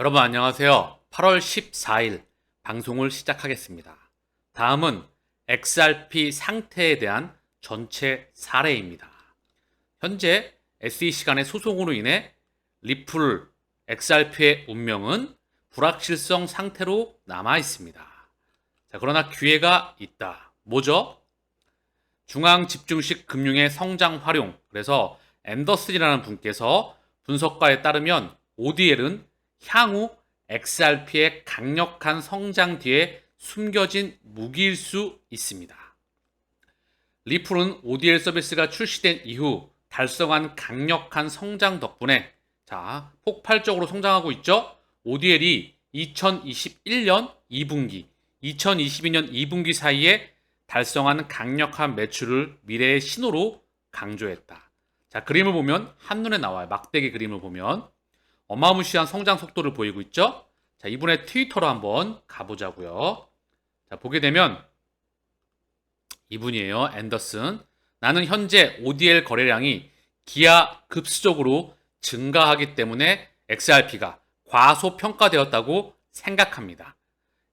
여러분 안녕하세요. 8월 14일 방송을 시작하겠습니다. 다음은 XRP 상태에 대한 전체 사례입니다. 현재 SEC 간의 소송으로 인해 리플 XRP의 운명은 불확실성 상태로 남아 있습니다. 자, 그러나 기회가 있다. 뭐죠? 중앙 집중식 금융의 성장 활용. 그래서 앤더슨이라는 분께서 분석가에 따르면 ODL은 향후 XRP의 강력한 성장 뒤에 숨겨진 무기일 수 있습니다. 리플은 ODL 서비스가 출시된 이후 달성한 강력한 성장 덕분에 폭발적으로 성장하고 있죠. ODL이 2021년 2분기, 2022년 2분기 사이에 달성한 강력한 매출을 미래의 신호로 강조했다. 자, 그림을 보면 한눈에 나와요. 막대기 그림을 보면 어마무시한 성장 속도를 보이고 있죠. 자, 이분의 트위터로 한번 가보자고요. 자, 보게 되면 이분이에요. 앤더슨. 나는 현재 ODL 거래량이 기하급수적으로 증가하기 때문에 XRP가 과소평가되었다고 생각합니다.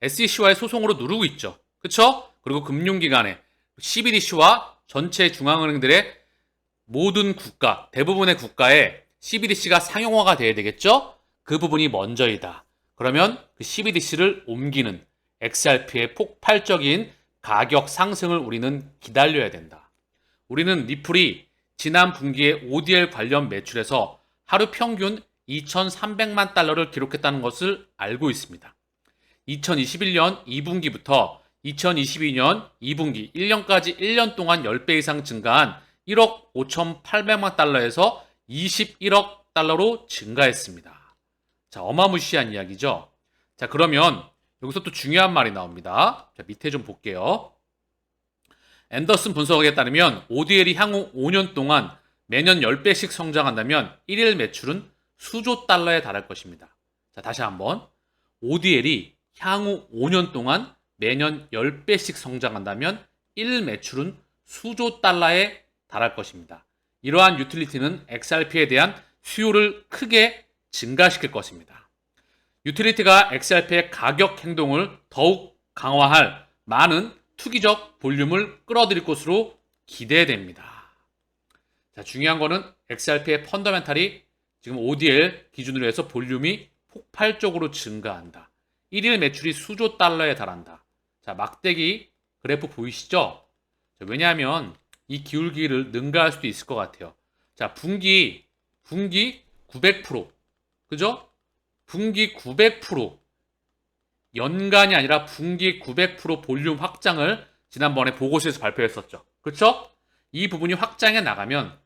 SEC와의 소송으로 누르고 있죠. 그쵸? 그리고 금융기관에 CBDC와 전체 중앙은행들의 모든 국가, 대부분의 국가에 CBDC가 상용화가 돼야 되겠죠? 그 부분이 먼저이다. 그러면 그 CBDC를 옮기는 XRP의 폭발적인 가격 상승을 우리는 기다려야 된다. 우리는 리플이 지난 분기에 ODL 관련 매출에서 하루 평균 2,300만 달러를 기록했다는 것을 알고 있습니다. 2021년 2분기부터 2022년 2분기 1년까지 1년 동안 10배 이상 증가한 1억 5,800만 달러에서 21억 달러로 증가했습니다. 자, 어마무시한 이야기죠. 자, 그러면 여기서 또 중요한 말이 나옵니다. 자, 밑에 좀 볼게요. 앤더슨 분석에 따르면 ODL이 향후 5년 동안 매년 10배씩 성장한다면 1일 매출은 수조 달러에 달할 것입니다. 자, 다시 한번. ODL이 향후 5년 동안 매년 10배씩 성장한다면 1일 매출은 수조 달러에 달할 것입니다. 이러한 유틸리티는 XRP에 대한 수요를 크게 증가시킬 것입니다. 유틸리티가 XRP의 가격 행동을 더욱 강화할 많은 투기적 볼륨을 끌어들일 것으로 기대됩니다. 자, 중요한 거는 XRP의 펀더멘탈이 지금 ODL 기준으로 해서 볼륨이 폭발적으로 증가한다. 1일 매출이 수조 달러에 달한다. 자, 막대기 그래프 보이시죠? 자, 왜냐하면 이 기울기를 능가할 수도 있을 것 같아요. 자, 분기 900%. 그죠? 분기 900%. 연간이 아니라 분기 900% 볼륨 확장을 지난번에 보고서에서 발표했었죠. 그렇죠? 이 부분이 확장해 나가면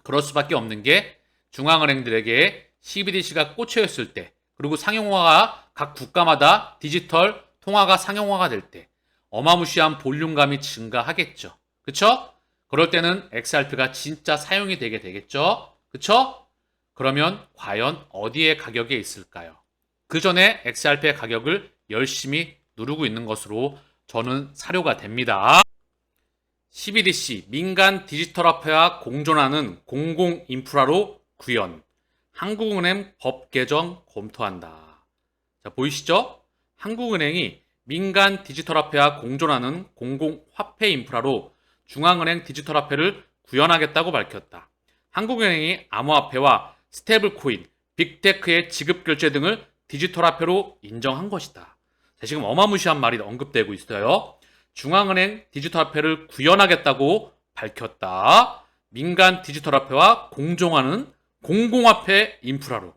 그럴 수밖에 없는 게 중앙은행들에게 CBDC가 꽂혀 있을 때, 그리고 상용화가 각 국가마다 디지털 통화가 상용화가 될 때 어마무시한 볼륨감이 증가하겠죠. 그쵸? 그럴 때는 XRP가 진짜 사용이 되게 되겠죠? 그쵸? 그러면 과연 어디에 가격에 있을까요? 그 전에 XRP의 가격을 열심히 누르고 있는 것으로 저는 사료가 됩니다. CBDC, 민간 디지털화폐와 공존하는 공공 인프라로 구현. 한국은행 법 개정 검토한다. 자, 보이시죠? 한국은행이 민간 디지털화폐와 공존하는 공공화폐 인프라로 중앙은행 디지털화폐를 구현하겠다고 밝혔다. 한국은행이 암호화폐와 스테이블코인, 빅테크의 지급결제 등을 디지털화폐로 인정한 것이다. 자, 지금 어마무시한 말이 언급되고 있어요. 중앙은행 디지털화폐를 구현하겠다고 밝혔다. 민간 디지털화폐와 공존하는 공공화폐 인프라로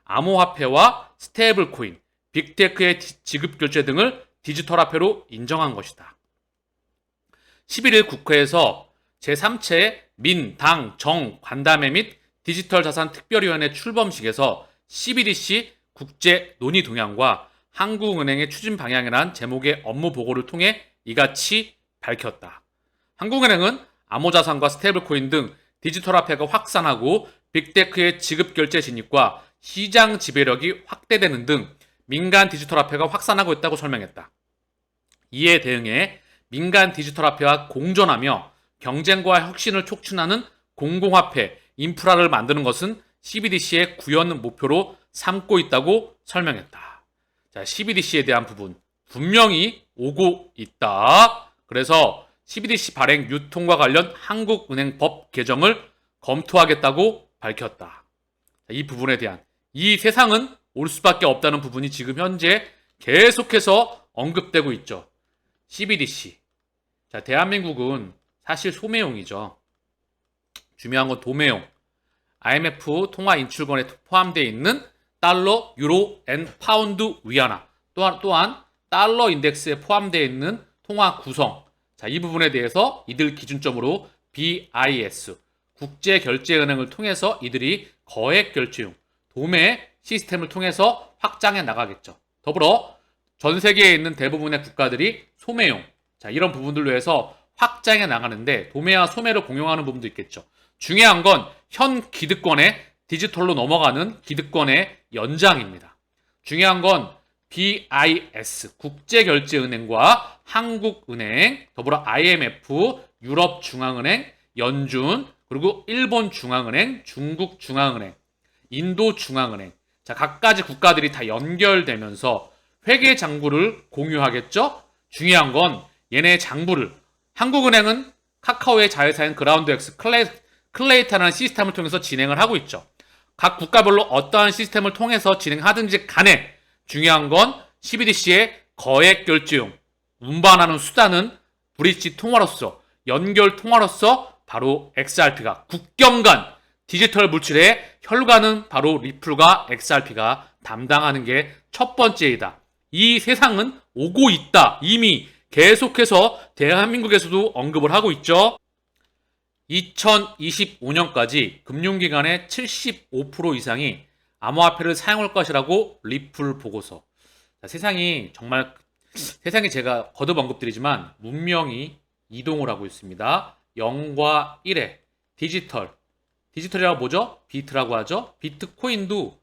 암호화폐와 스테이블코인, 빅테크의 지급결제 등을 디지털화폐로 인정한 것이다. 11일 국회에서 제3체 민, 당, 정, 관담회 및 디지털자산 특별위원회 출범식에서 CBDC 국제 논의 동향과 한국은행의 추진 방향이란 제목의 업무 보고를 통해 이같이 밝혔다. 한국은행은 암호자산과 스테이블코인 등 디지털화폐가 확산하고 빅테크의 지급결제 진입과 시장 지배력이 확대되는 등 민간 디지털화폐가 확산하고 있다고 설명했다. 이에 대응해 민간 디지털화폐와 공존하며 경쟁과 혁신을 촉진하는 공공화폐 인프라를 만드는 것은 CBDC의 구현 목표로 삼고 있다고 설명했다. 자, CBDC에 대한 부분 분명히 오고 있다. 그래서 CBDC 발행 유통과 관련 한국은행법 개정을 검토하겠다고 밝혔다. 자, 이 부분에 대한 이 세상은 올 수밖에 없다는 부분이 지금 현재 계속해서 언급되고 있죠. CBDC. 자, 대한민국은 사실 소매용이죠. 중요한 건 도매용. IMF 통화 인출권에 포함되어 있는 달러, 유로, 앤 파운드, 위안화. 또한 달러 인덱스에 포함되어 있는 통화 구성. 자, 이 부분에 대해서 이들 기준점으로 BIS, 국제결제은행을 통해서 이들이 거액결제용, 도매 시스템을 통해서 확장해 나가겠죠. 더불어 전 세계에 있는 대부분의 국가들이 소매용, 자, 이런 부분들로 해서 확장해 나가는데 도매와 소매를 공용하는 부분도 있겠죠. 중요한 건 현 기득권의 디지털로 넘어가는 기득권의 연장입니다. 중요한 건 BIS, 국제결제은행과 한국은행, 더불어 IMF, 유럽중앙은행, 연준, 그리고 일본중앙은행, 중국중앙은행, 인도중앙은행. 자, 각가지 국가들이 다 연결되면서 회계 장부를 공유하겠죠? 중요한 건 얘네 장부를 한국은행은 카카오의 자회사인 그라운드X 클레이타라는 시스템을 통해서 진행을 하고 있죠. 각 국가별로 어떠한 시스템을 통해서 진행하든지 간에 중요한 건 CBDC의 거액 결제용, 운반하는 수단은 브릿지 통화로서, 연결 통화로서 바로 XRP가 국경 간 디지털 물질의 혈관은 바로 리플과 XRP가 담당하는 게 첫 번째이다. 이 세상은 오고 있다. 이미 계속해서 대한민국에서도 언급을 하고 있죠. 2025년까지 금융기관의 75% 이상이 암호화폐를 사용할 것이라고 리플 보고서. 자, 세상이 제가 거듭 언급드리지만 문명이 이동을 하고 있습니다. 0과 1의 디지털이라고 뭐죠? 비트라고 하죠. 비트코인도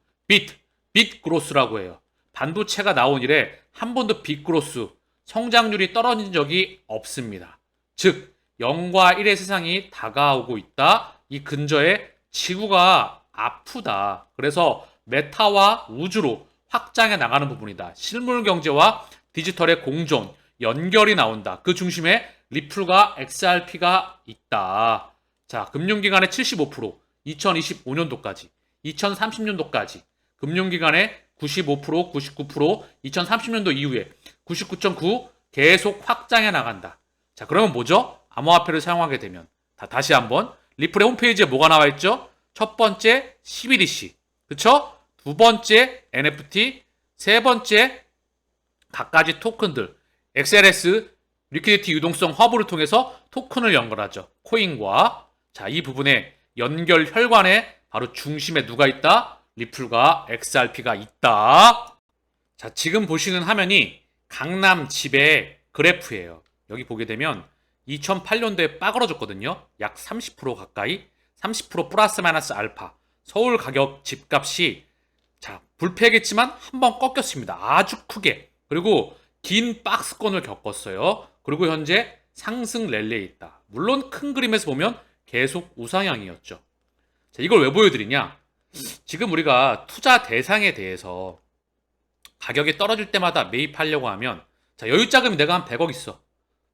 빗그로스라고 해요. 반도체가 나온 이래 한 번도 빗그로스 성장률이 떨어진 적이 없습니다. 즉 0과 1의 세상이 다가오고 있다. 이 근저에 지구가 아프다. 그래서 메타와 우주로 확장해 나가는 부분이다. 실물 경제와 디지털의 공존, 연결이 나온다. 그 중심에 리플과 XRP가 있다. 자, 금융기관의 75%, 2025년도까지, 2030년도까지, 금융기관의 95%, 99%, 2030년도 이후에 99.9 계속 확장해 나간다. 자, 그러면 뭐죠? 암호화폐를 사용하게 되면 다시 한번 리플의 홈페이지에 뭐가 나와 있죠? 첫 번째 CBDC, 그쵸? 두 번째 NFT, 세 번째 각가지 토큰들, XLS 리퀴디티 유동성 허브를 통해서 토큰을 연결하죠. 코인과. 자, 이 부분에 연결 혈관에 바로 중심에 누가 있다? 리플과 XRP가 있다. 자, 지금 보시는 화면이 강남 집의 그래프예요. 여기 보게 되면 2008년도에 빠그러졌거든요. 약 30% 가까이. 30% 플러스 마이너스 알파. 서울 가격 집값이 자, 불패겠지만 한번 꺾였습니다. 아주 크게. 그리고 긴 박스권을 겪었어요. 그리고 현재 상승 랠리에 있다. 물론 큰 그림에서 보면 계속 우상향이었죠. 자, 이걸 왜 보여드리냐? 지금 우리가 투자 대상에 대해서 가격이 떨어질 때마다 매입하려고 하면 자, 여유 자금이 내가 한 100억 있어.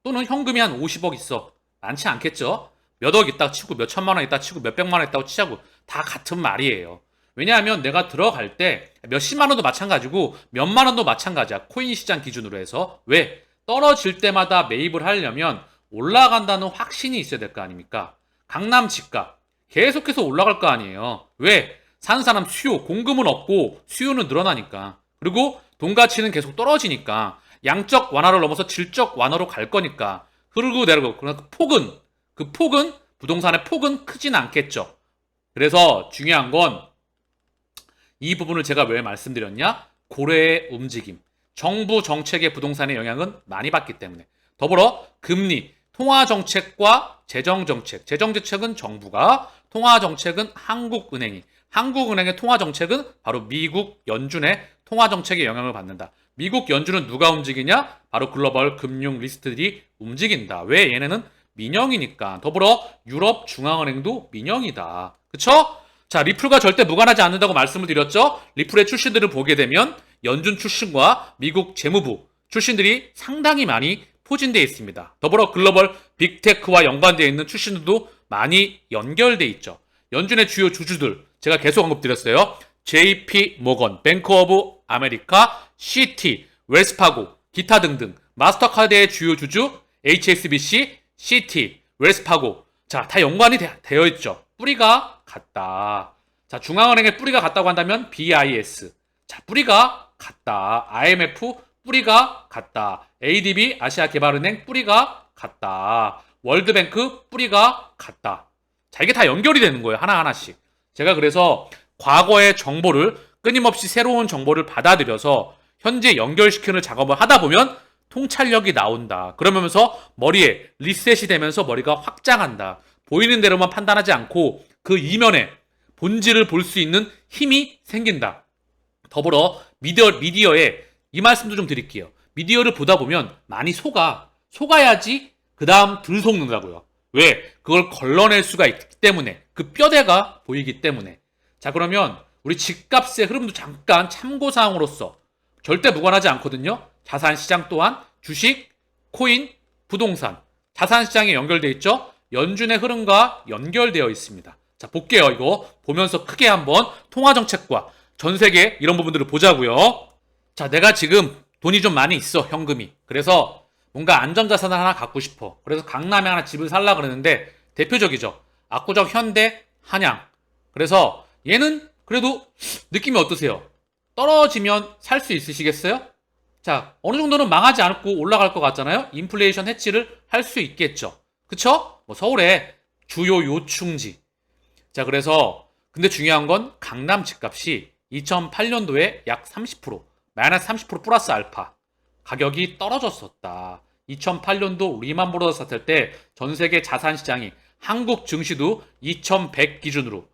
또는 현금이 한 50억 있어. 많지 않겠죠? 몇 억 있다고 치고 몇 천만 원 있다고 치고 몇 백만 원 있다고 치자고 다 같은 말이에요. 왜냐하면 내가 들어갈 때 몇십만 원도 마찬가지고 몇만 원도 마찬가지야. 코인 시장 기준으로 해서. 왜? 떨어질 때마다 매입을 하려면 올라간다는 확신이 있어야 될 거 아닙니까? 강남 집값 계속해서 올라갈 거 아니에요. 왜? 사는 사람 수요, 공급은 없고 수요는 늘어나니까. 그리고 돈 가치는 계속 떨어지니까 양적 완화를 넘어서 질적 완화로 갈 거니까 흐르고 내려가고. 그러나 그 폭은 부동산의 폭은 크진 않겠죠. 그래서 중요한 건 이 부분을 제가 왜 말씀드렸냐? 고래의 움직임. 정부 정책의 부동산의 영향은 많이 받기 때문에. 더불어 금리, 통화정책과 재정정책. 재정정책은 정부가, 통화정책은 한국은행이. 한국은행의 통화정책은 바로 미국 연준의 통화정책에 영향을 받는다. 미국 연준은 누가 움직이냐? 바로 글로벌 금융 리스트들이 움직인다. 왜? 얘네는 민영이니까. 더불어 유럽 중앙은행도 민영이다. 그쵸? 자, 리플과 절대 무관하지 않는다고 말씀을 드렸죠? 리플의 출신들을 보게 되면 연준 출신과 미국 재무부 출신들이 상당히 많이 포진되어 있습니다. 더불어 글로벌 빅테크와 연관되어 있는 출신들도 많이 연결되어 있죠. 연준의 주요 주주들 제가 계속 언급드렸어요. JP 모건, 뱅크 오브 아메리카, CT, 웰스파고, 기타 등등 마스터카드의 주요 주주 HSBC, CT, 웰스파고 자, 다 연관이 되어 있죠. 뿌리가 같다. 자, 중앙은행의 뿌리가 같다고 한다면 BIS. 자, 뿌리가 같다. IMF 뿌리가 같다. ADB 아시아개발은행 뿌리가 같다. 월드뱅크 뿌리가 같다. 자, 이게 다 연결이 되는 거예요. 하나하나씩. 제가 그래서 과거의 정보를 끊임없이 새로운 정보를 받아들여서 현재 연결시키는 작업을 하다 보면 통찰력이 나온다. 그러면서 머리에 리셋이 되면서 머리가 확장한다. 보이는 대로만 판단하지 않고 그 이면에 본질을 볼 수 있는 힘이 생긴다. 더불어 미디어에 이 말씀도 좀 드릴게요. 미디어를 보다 보면 많이 속아야지 그 다음 덜 속는다고요. 왜? 그걸 걸러낼 수가 있기 때문에 그 뼈대가 보이기 때문에 자 그러면 우리 집값의 흐름도 잠깐 참고사항으로서 절대 무관하지 않거든요. 자산시장 또한 주식, 코인, 부동산 자산시장에 연결되어 있죠. 연준의 흐름과 연결되어 있습니다. 자 볼게요. 이거 보면서 크게 한번 통화정책과 전세계 이런 부분들을 보자고요. 자 내가 지금 돈이 좀 많이 있어 현금이. 그래서 뭔가 안전자산을 하나 갖고 싶어. 그래서 강남에 하나 집을 살라 그러는데 대표적이죠. 압구정, 현대, 한양. 그래서 얘는 그래도 느낌이 어떠세요? 떨어지면 살 수 있으시겠어요? 자 어느 정도는 망하지 않고 올라갈 것 같잖아요. 인플레이션 해치를 할 수 있겠죠. 그쵸? 뭐 서울의 주요 요충지. 자 그래서 근데 중요한 건 강남 집값이 2008년도에 약 30% 마이너스 30% 플러스 알파 가격이 떨어졌었다. 2008년도 리만 브러더스 사태 때 전세계 자산시장이 한국 증시도 2100 기준으로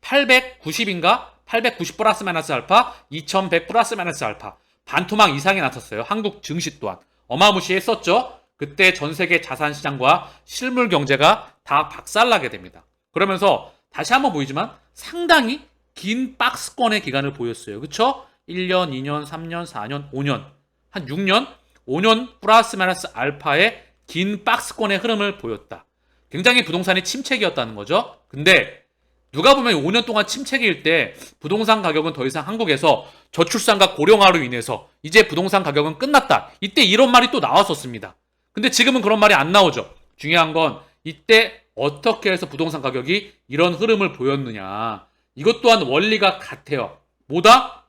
890인가 890 플러스 마이너스 알파 2100 플러스 마이너스 알파 반토막 이상이 나섰어요. 한국 증시 또한 어마무시했었죠. 그때 전세계 자산시장과 실물 경제가 다 박살나게 됩니다. 그러면서 다시 한번 보이지만 상당히 긴 박스권의 기간을 보였어요. 그쵸? 1년, 2년, 3년, 4년, 5년 한 6년, 5년 플러스 마이너스 알파의 긴 박스권의 흐름을 보였다. 굉장히 부동산이 침체기였다는 거죠. 근데 누가 보면 5년 동안 침체기일 때 부동산 가격은 더 이상 한국에서 저출산과 고령화로 인해서 이제 부동산 가격은 끝났다. 이때 이런 말이 또 나왔었습니다. 근데 지금은 그런 말이 안 나오죠. 중요한 건 이때 어떻게 해서 부동산 가격이 이런 흐름을 보였느냐. 이것 또한 원리가 같아요. 뭐다?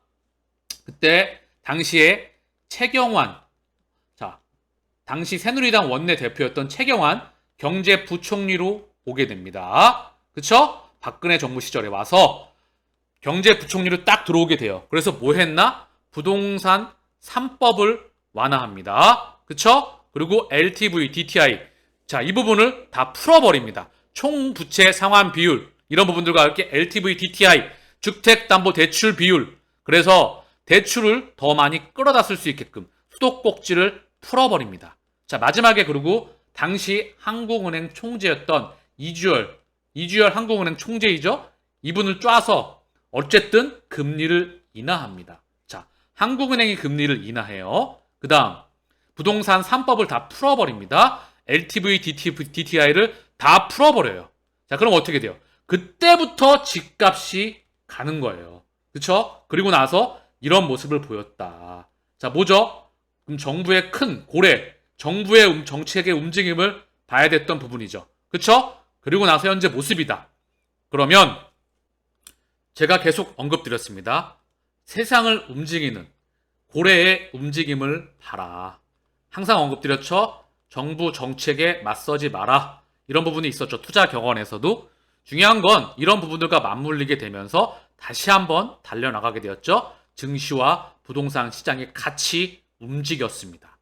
그때 당시에 최경환, 자, 당시 새누리당 원내대표였던 최경환 경제부총리로 오게 됩니다. 그쵸? 박근혜 정부 시절에 와서 경제부총리로 딱 들어오게 돼요. 그래서 뭐 했나? 부동산 3법을 완화합니다. 그쵸? 그리고 LTV, DTI. 자, 이 부분을 다 풀어버립니다. 총부채 상환 비율. 이런 부분들과 함께 LTV, DTI. 주택담보대출 비율. 그래서 대출을 더 많이 끌어다 쓸 수 있게끔 수도꼭지를 풀어버립니다. 자, 마지막에 그리고 당시 한국은행 총재였던 이주열 한국은행 총재이죠. 이분을 쫙서 어쨌든 금리를 인하합니다. 자, 한국은행이 금리를 인하해요. 그 다음 부동산 3법을 다 풀어버립니다. LTV, DTI를 다 풀어버려요. 자, 그럼 어떻게 돼요? 그때부터 집값이 가는 거예요. 그쵸? 그리고 나서 이런 모습을 보였다. 자, 뭐죠? 그럼 정부의 큰 고래, 정부의 정책의 움직임을 봐야 됐던 부분이죠. 그쵸? 그리고 나서 현재 모습이다. 그러면 제가 계속 언급드렸습니다. 세상을 움직이는 고래의 움직임을 봐라. 항상 언급드렸죠? 정부 정책에 맞서지 마라. 이런 부분이 있었죠. 투자 격언에서도. 중요한 건 이런 부분들과 맞물리게 되면서 다시 한번 달려나가게 되었죠. 증시와 부동산 시장이 같이 움직였습니다.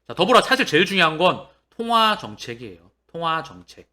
자, 더불어 사실 제일 중요한 건 통화 정책이에요. 통화 정책.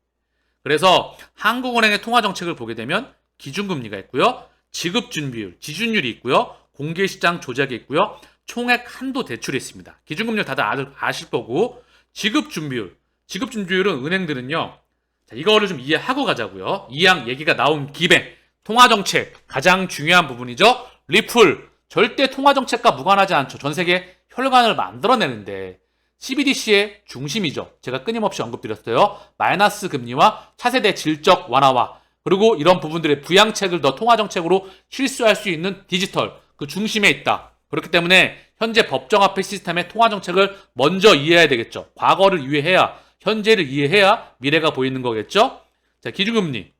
그래서 한국은행의 통화 정책을 보게 되면 기준금리가 있고요. 지급준비율, 지준율이 있고요. 공개시장 조작이 있고요. 총액 한도 대출이 있습니다. 기준금리 다들 아실 거고 지급준비율. 지급준비율은 은행들은요. 자, 이거를 좀 이해하고 가자고요. 이양 얘기가 나온 김에 통화정책 가장 중요한 부분이죠. 리플 절대 통화정책과 무관하지 않죠. 전 세계 혈관을 만들어내는데 CBDC의 중심이죠. 제가 끊임없이 언급드렸어요. 마이너스 금리와 차세대 질적 완화와 그리고 이런 부분들의 부양책을 더 통화정책으로 실수할 수 있는 디지털 그 중심에 있다. 그렇기 때문에 현재 법정화폐 시스템의 통화정책을 먼저 이해해야 되겠죠. 과거를 이해해야 현재를 이해해야 미래가 보이는 거겠죠. 자, 기준금리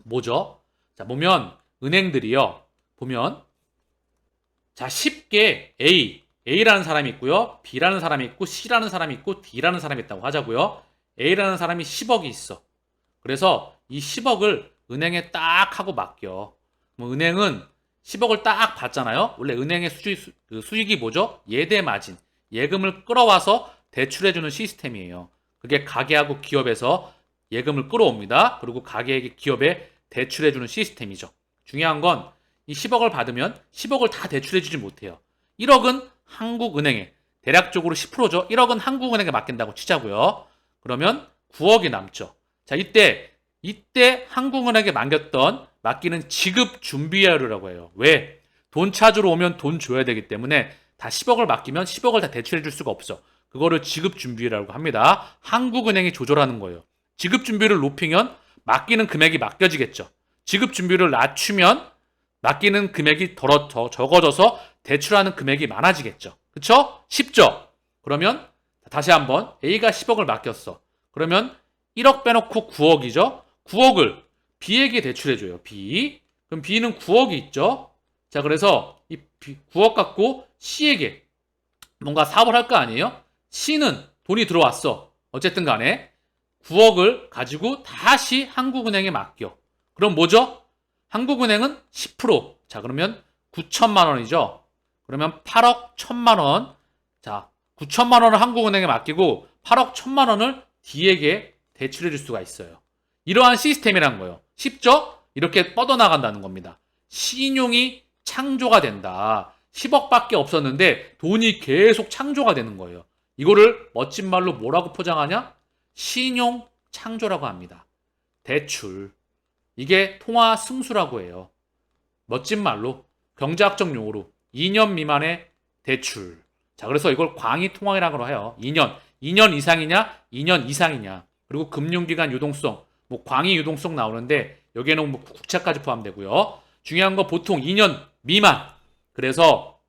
뭐죠? 자, 보면 은행들이요. 보면 자, 쉽게 A라는 사람이 있고요. B라는 사람이 있고 C라는 사람이 있고 D라는 사람이 있다고 하자고요. A라는 사람이 10억이 있어. 그래서 이 10억을 은행에 딱 하고 맡겨. 뭐 은행은 10억을 딱 받잖아요. 원래 은행의 수익이 뭐죠? 예대 마진. 예금을 끌어와서 대출해주는 시스템이에요. 그게 가게하고 기업에서 예금을 끌어옵니다. 그리고 가게에게 기업에 대출해주는 시스템이죠. 중요한 건 이 10억을 받으면 10억을 다 대출해주지 못해요. 1억은 한국은행에 대략적으로 10%죠. 1억은 한국은행에 맡긴다고 치자고요. 그러면 9억이 남죠. 자, 이때 한국은행에 맡기는 지급 준비하려고 해요. 왜? 돈 찾으러 오면 돈 줘야 되기 때문에 다 10억을 맡기면 10억을 다 대출해 줄 수가 없어. 그거를 지급 준비라고 합니다. 한국은행이 조절하는 거예요. 지급 준비를 높이면 맡기는 금액이 맡겨지겠죠. 지급 준비를 낮추면 맡기는 금액이 적어져서 대출하는 금액이 많아지겠죠. 그쵸? 쉽죠? 그러면 다시 한번 A가 10억을 맡겼어. 그러면 1억 빼놓고 9억이죠. 9억을 B에게 대출해줘요. B. 그럼 B는 9억이 있죠. 자, 그래서 이 9억 갖고 C에게 뭔가 사업을 할 거 아니에요? C는 돈이 들어왔어. 어쨌든 간에 9억을 가지고 다시 한국은행에 맡겨. 그럼 뭐죠? 한국은행은 10%. 자, 그러면 9천만 원이죠. 그러면 8억 1천만 원. 자, 9천만 원을 한국은행에 맡기고 8억 1천만 원을 D에게 대출해 줄 수가 있어요. 이러한 시스템이란 거예요. 쉽죠? 이렇게 뻗어나간다는 겁니다. 신용이 창조가 된다. 10억밖에 없었는데 돈이 계속 창조가 되는 거예요. 이거를 멋진 말로 뭐라고 포장하냐? 신용 창조라고 합니다. 대출. 이게 통화 승수라고 해요. 멋진 말로 경제학적 용어로 2년 미만의 대출. 자, 그래서 이걸 광의통화이라고 해요. 2년 이상이냐, 2년 이상이냐. 그리고 금융기관 유동성, 뭐 광의 유동성 나오는데 여기에는 뭐 국채까지 포함되고요. 중요한 건 보통 2년 미만. 그래서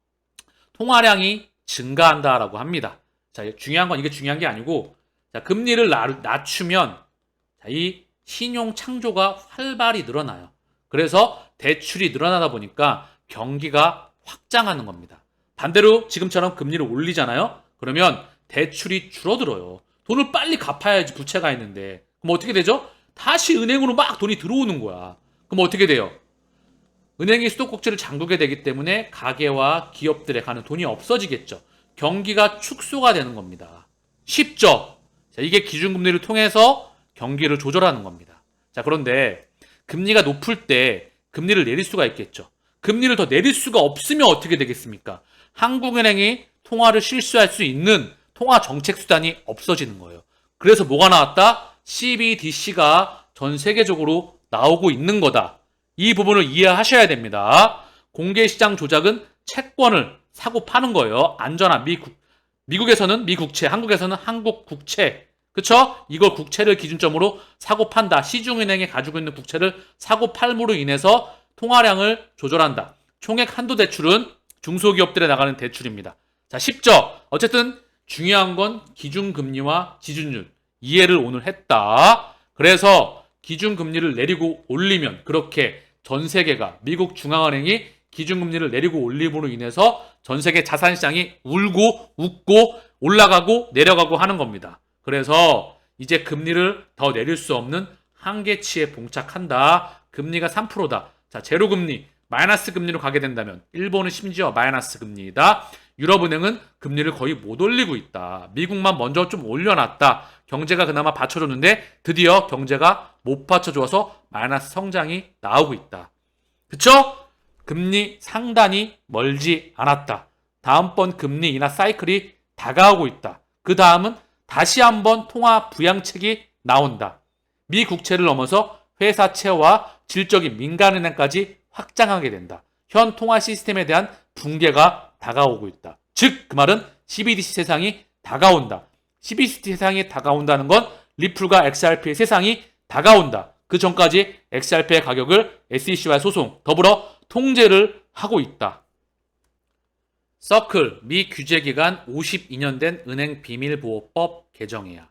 통화량이 증가한다라고 합니다. 자, 중요한 건 이게 중요한 게 아니고, 자, 금리를 낮추면 자, 이 신용 창조가 활발히 늘어나요. 그래서 대출이 늘어나다 보니까 경기가 확장하는 겁니다. 반대로 지금처럼 금리를 올리잖아요. 그러면 대출이 줄어들어요. 돈을 빨리 갚아야지 부채가 있는데. 그럼 어떻게 되죠? 다시 은행으로 막 돈이 들어오는 거야. 그럼 어떻게 돼요? 은행이 수도꼭지를 잠그게 되기 때문에 가게와 기업들에 가는 돈이 없어지겠죠. 경기가 축소가 되는 겁니다. 쉽죠? 자, 이게 기준금리를 통해서 경기를 조절하는 겁니다. 자, 그런데 금리가 높을 때 금리를 내릴 수가 있겠죠. 금리를 더 내릴 수가 없으면 어떻게 되겠습니까? 한국은행이 통화를 실시할 수 있는 통화 정책 수단이 없어지는 거예요. 그래서 뭐가 나왔다? CBDC가 전 세계적으로 나오고 있는 거다. 이 부분을 이해하셔야 됩니다. 공개시장 조작은 채권을 사고 파는 거예요. 안전한 미국에서는 미국채, 한국에서는 한국 국채. 그쵸? 이걸 국채를 기준점으로 사고 판다. 시중은행에 가지고 있는 국채를 사고 팔므로 인해서 통화량을 조절한다. 총액 한도 대출은 중소기업들에 나가는 대출입니다. 자, 쉽죠? 어쨌든 중요한 건 기준금리와 지준율. 이해를 오늘 했다. 그래서 기준금리를 내리고 올리면 그렇게 전 세계가 미국 중앙은행이 기준금리를 내리고 올림으로 인해서 전 세계 자산시장이 울고 웃고 올라가고 내려가고 하는 겁니다. 그래서 이제 금리를 더 내릴 수 없는 한계치에 봉착한다. 금리가 3%다. 자, 제로금리, 마이너스 금리로 가게 된다면 일본은 심지어 마이너스 금리이다. 유럽은행은 금리를 거의 못 올리고 있다. 미국만 먼저 좀 올려놨다. 경제가 그나마 받쳐줬는데 드디어 경제가 못 받쳐줘서 마이너스 성장이 나오고 있다. 그쵸? 금리 상단이 멀지 않았다. 다음번 금리 인하 사이클이 다가오고 있다. 그 다음은 다시 한번 통화 부양책이 나온다. 미 국채를 넘어서 회사채와 질적인 민간은행까지 확장하게 된다. 현 통화 시스템에 대한 붕괴가 다가오고 있다. 즉, 그 말은 CBDC 세상이 다가온다. CBDC 세상이 다가온다는 건 리플과 XRP의 세상이 다가온다. 그 전까지 XRP의 가격을 SEC와의 소송, 더불어 통제를 하고 있다. 서클, 미 규제기간 52년 된 은행비밀보호법 개정이야.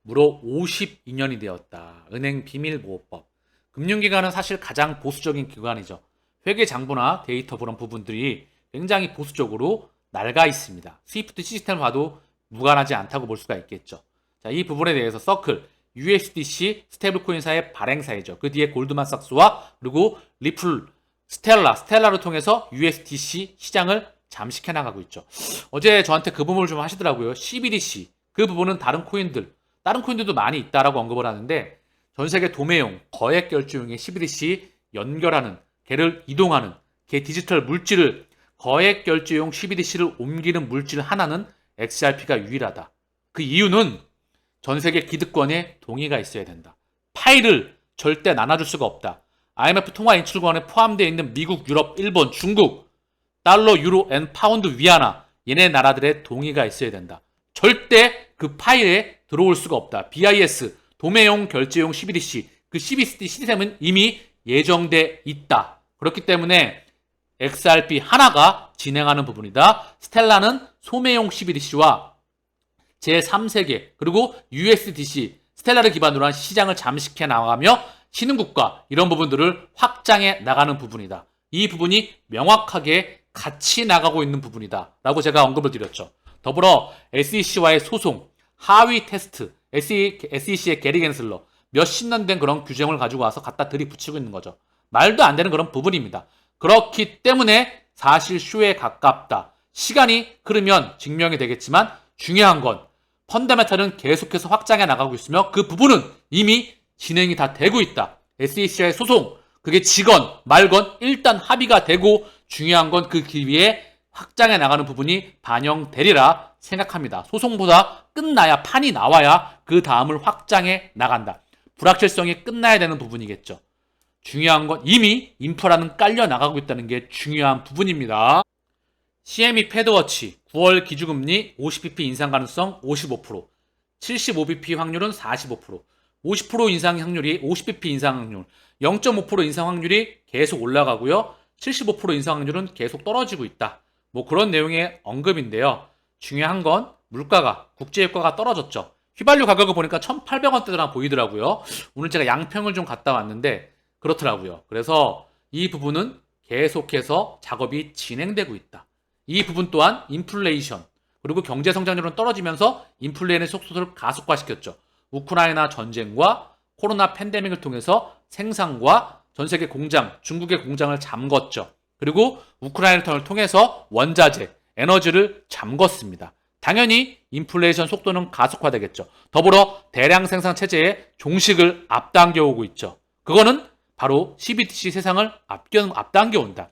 무려 52년이 되었다. 은행비밀보호법. 금융기관은 사실 가장 보수적인 기관이죠. 회계장부나 데이터 그런 부분들이 굉장히 보수적으로 낡아 있습니다. 스위프트 시스템을 봐도 무관하지 않다고 볼 수가 있겠죠. 자, 이 부분에 대해서 서클, USDC 스테이블코인사의 발행사이죠. 그 뒤에 골드만삭스와 그리고 리플, 스텔라를 통해서 USDC 시장을 잠식해 나가고 있죠. 어제 저한테 그 부분을 좀 하시더라고요. CBDC, 그 부분은 다른 코인들도 많이 있다라고 언급을 하는데 전 세계 도매용, 거액 결제용의 CBDC 연결하는, 걔를 이동하는, 걔 디지털 물질을 거액 결제용 CBDC를 옮기는 물질 하나는 XRP가 유일하다. 그 이유는 전 세계 기득권에 동의가 있어야 된다. 파일을 절대 나눠줄 수가 없다. IMF 통화인출권에 포함되어 있는 미국, 유럽, 일본, 중국, 달러, 유로, 엔, 파운드, 위안화 얘네 나라들의 동의가 있어야 된다. 절대 그 파일에 들어올 수가 없다. BIS, 도매용 결제용 CBDC, 그 CBDC 시스템은 이미 예정돼 있다. 그렇기 때문에 XRP 하나가 진행하는 부분이다. 스텔라는 소매용 CBDC와 제3세계 그리고 USDC, 스텔라를 기반으로 한 시장을 잠식해 나가며 신흥국가 이런 부분들을 확장해 나가는 부분이다. 이 부분이 명확하게 같이 나가고 있는 부분이다 라고 제가 언급을 드렸죠. 더불어 SEC와의 소송, 하위 테스트, SEC의 게리 겐슬러 몇십 년 된 그런 규정을 가지고 와서 갖다 들이붙이고 있는 거죠. 말도 안 되는 그런 부분입니다. 그렇기 때문에 사실 쇼에 가깝다. 시간이 흐르면 증명이 되겠지만 중요한 건 펀더멘탈은 계속해서 확장해 나가고 있으며 그 부분은 이미 진행이 다 되고 있다. SEC와의 소송, 그게 지건 말건 일단 합의가 되고 중요한 건 그 기위에 확장해 나가는 부분이 반영되리라 생각합니다. 소송보다 끝나야 판이 나와야 그 다음을 확장해 나간다. 불확실성이 끝나야 되는 부분이겠죠. 중요한 건 이미 인프라는 깔려 나가고 있다는 게 중요한 부분입니다. CME 패드워치 9월 기준금리 50bp 인상 가능성 55%, 75bp 확률은 45%, 50% 인상 확률이 50bp 인상 확률, 0.5% 인상 확률이 계속 올라가고요. 75% 인상 확률은 계속 떨어지고 있다. 뭐 그런 내용의 언급인데요. 중요한 건 물가가, 국제유가가 떨어졌죠. 휘발유 가격을 보니까 1,800원대나 보이더라고요. 오늘 제가 양평을 좀 갔다 왔는데 그렇더라고요. 그래서 이 부분은 계속해서 작업이 진행되고 있다. 이 부분 또한 인플레이션 그리고 경제 성장률은 떨어지면서 인플레이션의 속도를 가속화시켰죠. 우크라이나 전쟁과 코로나 팬데믹을 통해서 생산과 전 세계 공장, 중국의 공장을 잠궜죠. 그리고 우크라이나를 통해서 원자재, 에너지를 잠궜습니다. 당연히 인플레이션 속도는 가속화되겠죠. 더불어 대량 생산 체제의 종식을 앞당겨 오고 있죠. 그거는 바로 CBDC 세상을 앞당겨 온다.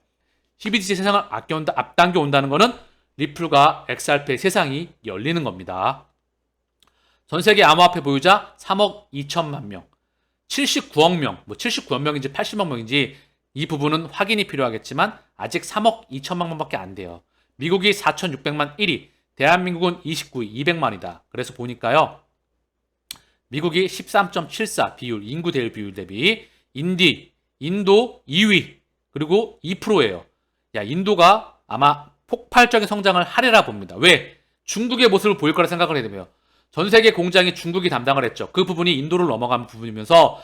CBDC 세상을 앞당겨 온다는 것은 리플과 XRP의 세상이 열리는 겁니다. 전 세계 암호화폐 보유자 3억 2천만 명, 79억 명, 79억 명인지 80억 명인지 이 부분은 확인이 필요하겠지만 아직 3억 2천만 명밖에 안 돼요. 미국이 4,600만 1위, 대한민국은 29위, 200만이다. 그래서 보니까요. 미국이 13.74 비율, 인구 대일 비율 대비 인도 2위, 그리고 2%예요. 야, 인도가 아마 폭발적인 성장을 하리라 봅니다. 왜? 중국의 모습을 보일 거라 생각을 해야 되며 전 세계 공장이 중국이 담당을 했죠. 그 부분이 인도를 넘어가는 부분이면서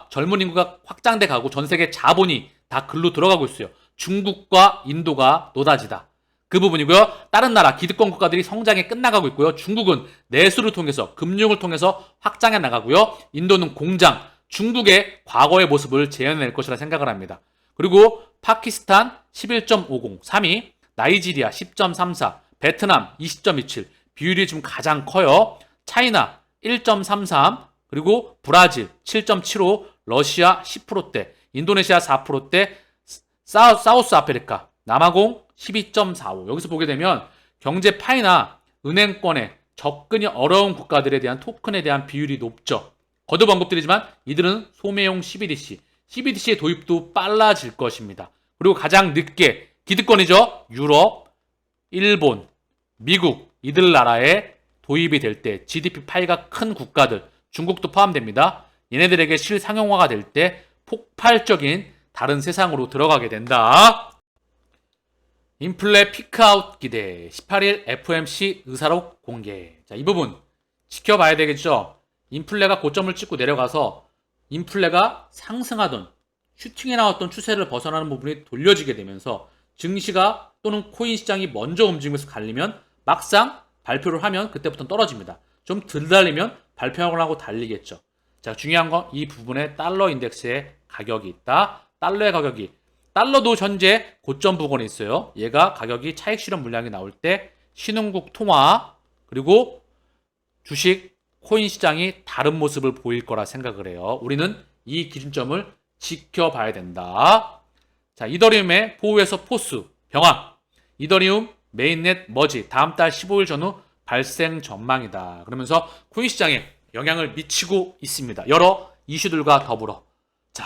젊은 인구가 확장돼 가고 전 세계 자본이 다 글로 들어가고 있어요. 중국과 인도가 노다지다. 그 부분이고요. 다른 나라 기득권 국가들이 성장에 끝나가고 있고요. 중국은 내수를 통해서 금융을 통해서 확장해 나가고요. 인도는 공장, 중국의 과거의 모습을 재현해낼 것이라 생각을 합니다. 그리고 파키스탄 11.50, 3위, 나이지리아 10.34, 베트남 20.27, 비율이 좀 가장 커요. 차이나 1.33, 그리고 브라질 7.75, 러시아 10%대, 인도네시아 4%대, 사우스 아프리카, 남아공 12.45. 여기서 보게 되면 경제 파이나 은행권에 접근이 어려운 국가들에 대한 토큰에 대한 비율이 높죠. 거듭 언급드리지만 이들은 소매용 CBDC, CBDC의 도입도 빨라질 것입니다. 그리고 가장 늦게 기득권이죠. 유럽, 일본, 미국 이들 나라에 도입이 될 때 GDP 파이가 큰 국가들, 중국도 포함됩니다. 얘네들에게 실상용화가 될 때 폭발적인 다른 세상으로 들어가게 된다. 인플레 피크아웃 기대 18일 FOMC 의사록 공개. 자, 이 부분 지켜봐야 되겠죠. 인플레가 고점을 찍고 내려가서 인플레가 상승하던 슈팅에 나왔던 추세를 벗어나는 부분이 돌려지게 되면서 증시가 또는 코인 시장이 먼저 움직이면서 갈리면 막상 발표를 하면 그때부터는 떨어집니다. 좀 덜 달리면 발표를 하고 달리겠죠. 자, 중요한 건 이 부분에 달러 인덱스의 가격이 있다. 달러의 가격이 달러도 현재 고점 부근에 있어요. 얘가 가격이 차익 실현 물량이 나올 때 신흥국 통화 그리고 주식 코인 시장이 다른 모습을 보일 거라 생각을 해요. 우리는 이 기준점을 지켜봐야 된다. 자, 이더리움의 포우에서 포스 병합. 이더리움 메인넷 머지 다음 달 15일 전후 발생 전망이다. 그러면서 코인 시장에 영향을 미치고 있습니다. 여러 이슈들과 더불어. 자,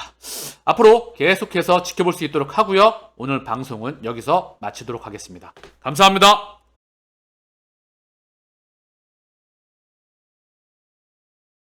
앞으로 계속해서 지켜볼 수 있도록 하고요. 오늘 방송은 여기서 마치도록 하겠습니다. 감사합니다.